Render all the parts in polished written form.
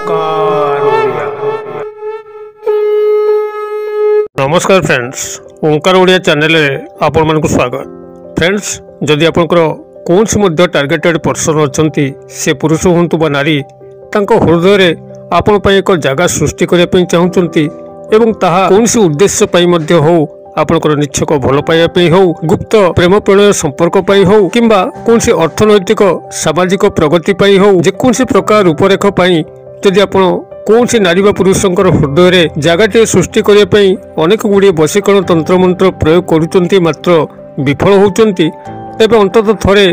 ओंकार ओडिया। नमस्कार फ्रेंड्स, ओंकार ओडिया चैनल आपण मानक स्वागत। फ्रेंड्स, जदि आपनकर कौन से टार्गेटेड पर्सन अच्छा से पुरुष हूँ बा नारी हृदय रे आपण पई एक जगह सृष्टि करने चाहते एवं ताहा कौन से उद्देश्य हो आपनकर निच्छक भल पाइबा हो गुप्त प्रेम प्रणय संपर्क पाई हो किंबा कौन से अर्थनैतिक सामाजिक प्रगति पाई हो जेकोसी प्रकार रूपरेख पाई जदि आपण कौन से नारी बा पुरुषंकर हृदय रे जगह सृष्टि करने अनेक गुड़िए वशीकरण तंत्र मंत्र प्रयोग करुचंती मात्र विफल होचंती तेबे अंततः थरे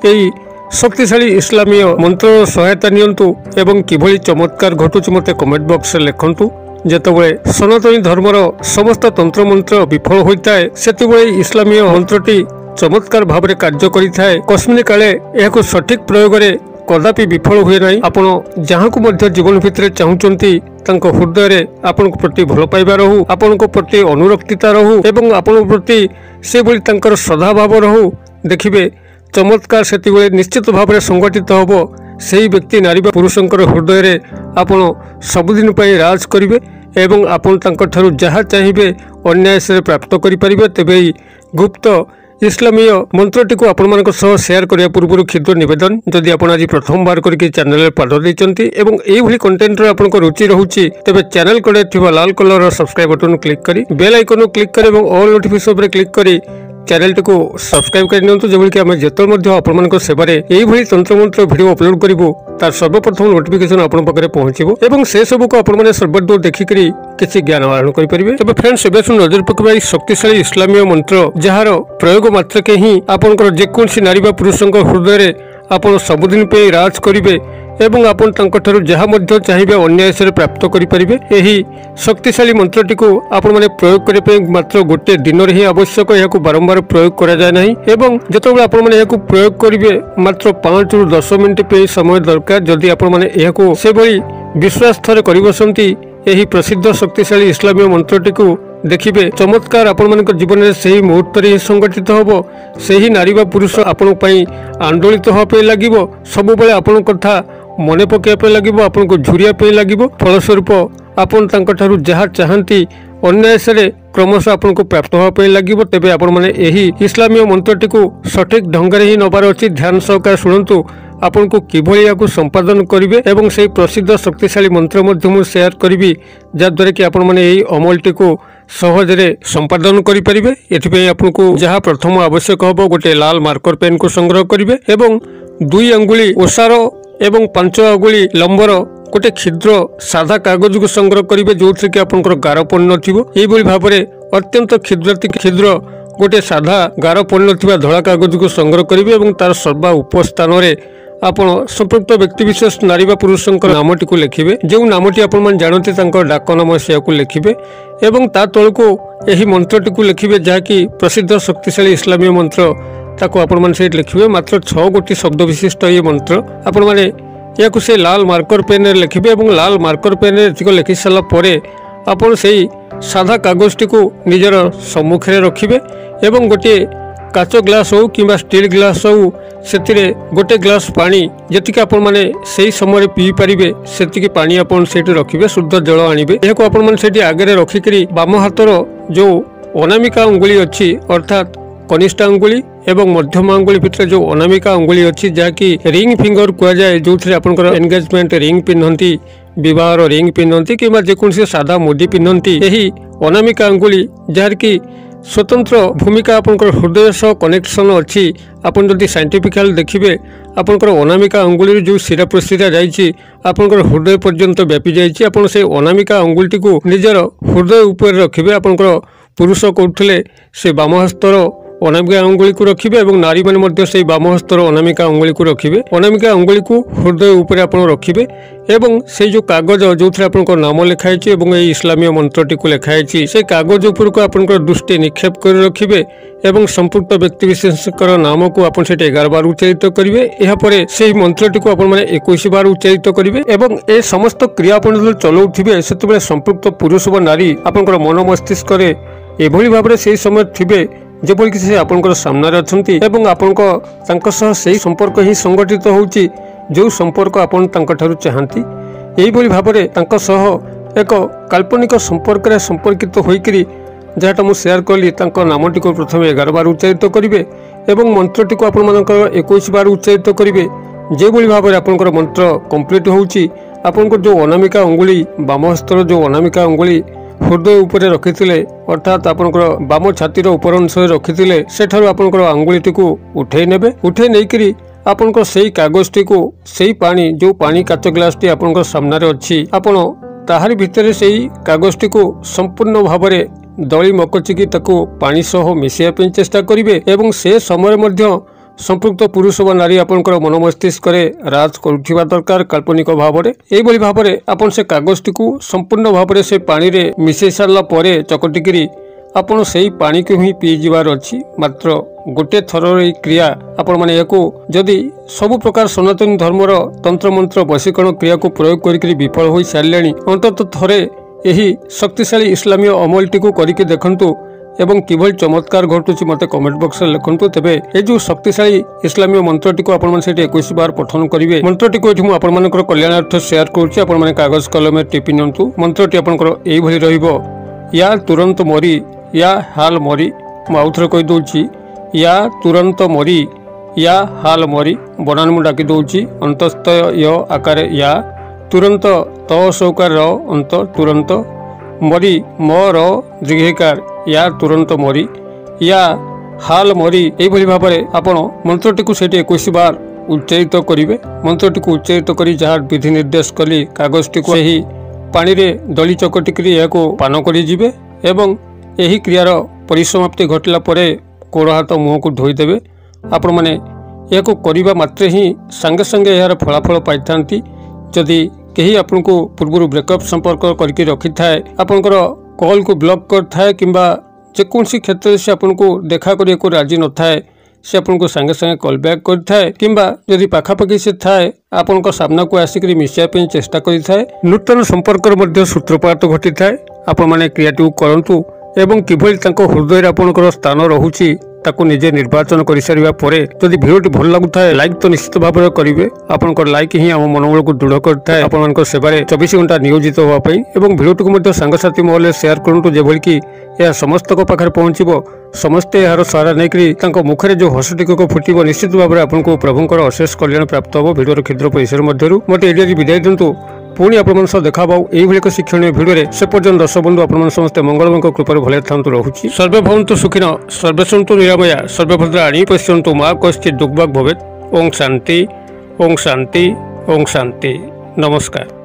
एई शक्तिशाली इस्लामीय मंत्र सहायता नियंतु एवं किभली चमत्कार घटुच मते कमेंट बॉक्स रे लिखंतु। जेतबळे सनातनी धर्मर समस्त तंत्र मंत्र विफल होता है सेतबळे इस्लामीय मंत्रटी चमत्कार भाव में कार्य करिथाए कस्मिन काले एहाको सठिक प्रयोग रे कदापि विफल हुए नहीं। आपण जहाँ को मध्य जीवन भितर चाहूचंती तांको हृदय रे आपण प्रति भल पाइबा रहू आपण प्रति अनुरक्तिता रहू एवं आपण प्रति से भली तांकर सदाभाव रहू देखिबे चमत्कार सेतिबळे निश्चित भाव में संगठित होबो। सेही व्यक्ति नारी बा पुरुषंकर हृदय रे आपण सबुदिन पई राज करिवे एवं आपण तांकर ठारू जहाँ चाहिए अन्याय से प्राप्त करि परिबे। तेबे गुप्त इस्लामीय मंत्रटी को आपण मानक सह शेयर करिया पूर्व क्षुद्र निवेदन जदि आपण आज प्रथम बार करके चैनल पाद देचंती एवं एई भली कंटेंट रे आपनको रुचि रहउची तेबे चैनल कड़े थिबा लाल कलर सब्सक्राइब बटन क्लिक करी बेल आइकन क्लिक करी एवं ऑल नोटिफिकेशन पर क्लिक करी चैनल टी को सब्सक्राइब कर नियंतु जेबोली कि आमे जेतल आपण मानक सेवारे एई भली तंत्र मंत्र वीडियो अपलोड करिवो तार सर्वप्रथम नोटिफिकेशन आपण पाखरे पहुंचीबो एवं से सब को आपण माने सर्वदूर देखि करी किछि ज्ञान आहरण करि परिबे। तबे फ्रेंड्स एबे सुन नजर पकबाई शक्तिशाली इस्लामीय मंत्र जहार प्रयोग मात्र के ही आपनकर जेकोसी नारी बा पुरुषंक हृदय रे आपण सबुदिन पे राज करिवे एवं आपण तांको ठारू जहाँ मध्य चाहिए अन्याय से प्राप्त करि परिबे। एही शक्तिशाली मंत्रटी को आपण माने प्रयोग करे पे मात्र गोटे दिन रे ही आवश्यक याकू बारंबार प्रयोग करा जाय नाही एवं जतबे आपण माने याकू प्रयोग करिवे मात्र 5 रु 10 मिनिट पे समय दरकार। जदि आपण माने याकू से भली विश्वास थरे करि बसंती एही प्रसिद्ध शक्तिशाली इस्लामीय मंत्रटी को देखिबे चमत्कार आपण मानक जीवन में सही मुहूर्त रे संगठित होबो। सही नारी बा पुरुष आपण पई आंदोलित हो पे लागिबो सब बेले आपण कथा मने पकेया पे लागिबो आपण को झुरिया पे लागिबो फलस्वरूप आपण तांको ठारू जहाँ चाहती अन्याय से क्रमश आपण को प्राप्त हो पे लागिबो। तेबे आपण माने एही इस्लामीय मंत्रटी को सठिक ढंग रे ही नबार अछि ध्यान सहकार सुनंतु आपण को किभली याकू संपादन करिवे एवं से प्रसिद्ध शक्तिशाली मंत्र मध्य मु शेयर करिवि जाद्वारा कि आपण माने एही अमलटी को सहज रे संपादन करि परिबे। एथिपे आपण को जहाँ प्रथम आवश्यक होबो गोटे लाल मार्कर पेन को संग्रह करिवे एवं 2 अंगुली ओसार एवं 5 अंगुली लंबर गोटे क्षुद्र साधा कागज को संग्रह करिवे जो कि आपनकर गार पन्न थिबो। एई भली भाबरे अत्यंत क्षुद्र गोटे साधा गार पन्न थिबा धळा कागज को संग्रह करिवे एवं तार सर्वा उपस्थान रे आपण संपृक्त व्यक्ति विशेष नारी बा पुरुषंकर नामटी को लिखिबे। जो नामटी आपण मन जानते तांकर डाक नाम से को लिखिबे एवं ता तळको एही मंत्रटी को लिखिबे जाकी प्रसिद्ध शक्तिशाली इस्लामीय मंत्र ताको आपण मन से लिखिबे। मात्र 6 गोटी शब्द विशिष्ट ये मंत्र आपण माने याकू से लाल मार्कर पेन रे लिखिबे एवं लाल मार्कर पेन रे एतिको लिखि साला परे आपण सेही साधा कागजटी को निजर सम्मुख रे रखिबे एवं गोटे काच ग्लास हो कि स्टील ग्लास हो से गोटे ग्लास पानी जी आपण मैंने से समय पी पारे से पानी आपण से रखिए शुद्ध जल आणवे। यह आपण मैंने आगे रखिक बाम हाथर जो अनामिका अंगुली अच्छी अर्थात कनिष्ठ अंगुली एवं मध्यम अंगुली भितर जो अनामिका अंगुली अच्छी जहाँकि रिंग फिंगर कहुए जो आपंकर एंगेजमेंट रिंग पिंधती विवाह रिंग पिंधती कि जेकोसी सादा मुदी पिंधती यही अनामिका अंगुली जार की स्वतंत्र भूमिका आपंकर हृदय सह कनेक्शन अच्छी। आपन जदि साइंटिफिकल देखिए आपंकर अनामिका अंगुली जो शिरा प्रशिरा जाइए आपंकर हृदय पर्यंत व्यापी जाइए आपन से अनामिका अंगुली को निजर हृदय ऊपर रखिए। आपंकर पुरुष कहते से बाम हस्तर अनामिका अंगुली को रखिए और नारी मैंने से बाम हस्तर अनामिका अंगुली को रखिए। अनामिका अंगुली को हृदय ऊपर आप रखिए एवं से जो कागज जो आपंकर नाम लिखाई इस्लामीय मंत्रटी को लिखाई से कागज उपर को आपंकर दृष्टि निक्षेप कर रखिए एवं संपुक्त व्यक्ति विशेष नाम को आप 11 बार उच्चारित करेंगे। यापर से मंत्रटी को आप 21 बार उच्चारित करेंगे एवं ए समस्त क्रिया आप चलाऊे से संपुक्त पुरुष व नारी आपंकर मन मस्तिष्क एभली भाव से समय थे जेपरिक से आपंकर सामने अच्छी एवं आपंक से संपर्क ही संगठित होउची जो संपर्क आपन तांका ठारू चाहती एहिभଳି भाବରେ तांको सह एक काल्पनिक संपर्क संपर्कित होइकरी जहाँटा मुझे सेयार कली नामटी को प्रथम 11 बार उच्चारित करेंगे एवं मंत्रटी को आपण 21 बार उच्चारित करेंगे। जो भाव में आपंकर मंत्र कंप्लीट होउची आपंकर जो अनामिका अंगुली बाम हस्तर जो अनामिका अंगुली हृदय उपरे रखिथिले अर्थात आपंकर बाम छातीर उपर अंश रखिथिले सेठारु आपंकर अंगुलीटी को उठे नेबे। उठे नैकरी आपंकर सेही कागजटी को सेही पानी जो पानी काच ग्लासटी आपंकर सामने अच्छी आपण ताहारी भितर सेही कागजटी को संपूर्ण भाव में दली मकचिकी ताकू पानी सह मिसाइबा चेष्टा करेंगे एवं से समय मध्य संपृक्त पुरुष व नारी आपंकर मन मस्तिष्क राज करुवा दरकार काल्पनिक भाव में। यही भाव में आपन से कागजटी को संपूर्ण भाव में से पानी रे मिसई सारा पर चकटिकी आपन से पानी को ही पी जीवार अच्छी। मात्र गोटे थर क्रिया आपण माने याकू जदि सबु प्रकार सनातन धर्मर तंत्र मंत्र वशीकरण क्रिया को प्रयोग करके विफल हो सारे अंतत थरे यही शक्तिशाली इस्लामीय अमलटी को करके देखंतु एवं किभली चमत्कार घटुची मते कमेंट बॉक्स में लिखंतु। तेबे ए जो शक्तिशाली इस्लामीय मंत्रटी को आपण माने सेठी 21 बार पठन करिवे। मंत्रटी को एठी मु आपण मानकर कल्याणार्थ शेयर करूची। आपण माने कागज कलम में टिपि नियंतु। मंत्रटी आपनकर एई भली रहिबो या तुरंत मरी या हाल मरी। मु आउथरे कहि दोउची या तुरंत मरी या हाल मरी बनान मु डाकी दोउची अंतस्थ य आकार या तुरंत त सौकार अंत तुरंत मरी मोर दीर्घकार या तुरंत मरी या हाल मरी। यही भाव में आपण मंत्रटी को 21 बार उच्चारित करेंगे। मंत्रटी को उच्चारित कर जहाँ विधि निर्देश कली कागजटी को सही पानी रे दली चकटिकी या पान करें एवं यही क्रियार परिसमाप्ति घटला परे गोड़ हाथ मुह को धोईदेवे। आपण मैंने यह करने मात्रे ही सांगे सांगे यार फलाफल पाई था। जदि कहीं आपन को पूर्व ब्रेकअप संपर्क करके रखी थाए आपनकर कॉल को ब्लॉक कर थाए किंबा जेकोसी क्षेत्र से आपन को देखा करिया को राजी न थाए से आपन को संगे संगे कॉल बैक कर थाए किंबा जदि पाखापाखि से थाए आपन को सामना को आसिक मिसाइबा चेष्टा करि थाए नूतन संपर्क मध्य सूत्रपात घटी थाए। आपण माने क्रियाटी करंतु एवं किभली तांको हृदय आपनकर स्थान रहुची ताकू निजे निर्वाचन कर सारिबा परे जदि भिडियोटी भल लागुथाए लाइक तो निश्चित भाव में करेंगे। आपनकर लाइक ही आम मनोबल को दृढ़ करता है। आपण सेवारे 24 घंटा नियोजित होगापी एवं भिडियोटी को सांगसाथी महल शेयर करूँ जेभली कि यह समस्त पाखे पहुँचब समस्ते यार सहारा नहीं मुखरे जो हस टिकक फुटब निश्चित भाव में आपको प्रभुंर अशेष कल्याण प्राप्त हो। भिडियोर क्षुद्र परिसर मध्य मत एरिया विदाय दिंतु पुणी आपण देखा यही एक शिक्षणीय भिडियो से पर्यटन दर्शक बंधु आप समस्ते मंगलमय कृपा भले था रोचे। सर्वे भवन्तु सुखिन सर्वे सन्तु निरामया सर्वे भद्राणि पश्यन्तु मा कश्चित् दुर्भाग् भवेत्। ओं शांति ओं शांति ओं शांति। नमस्कार।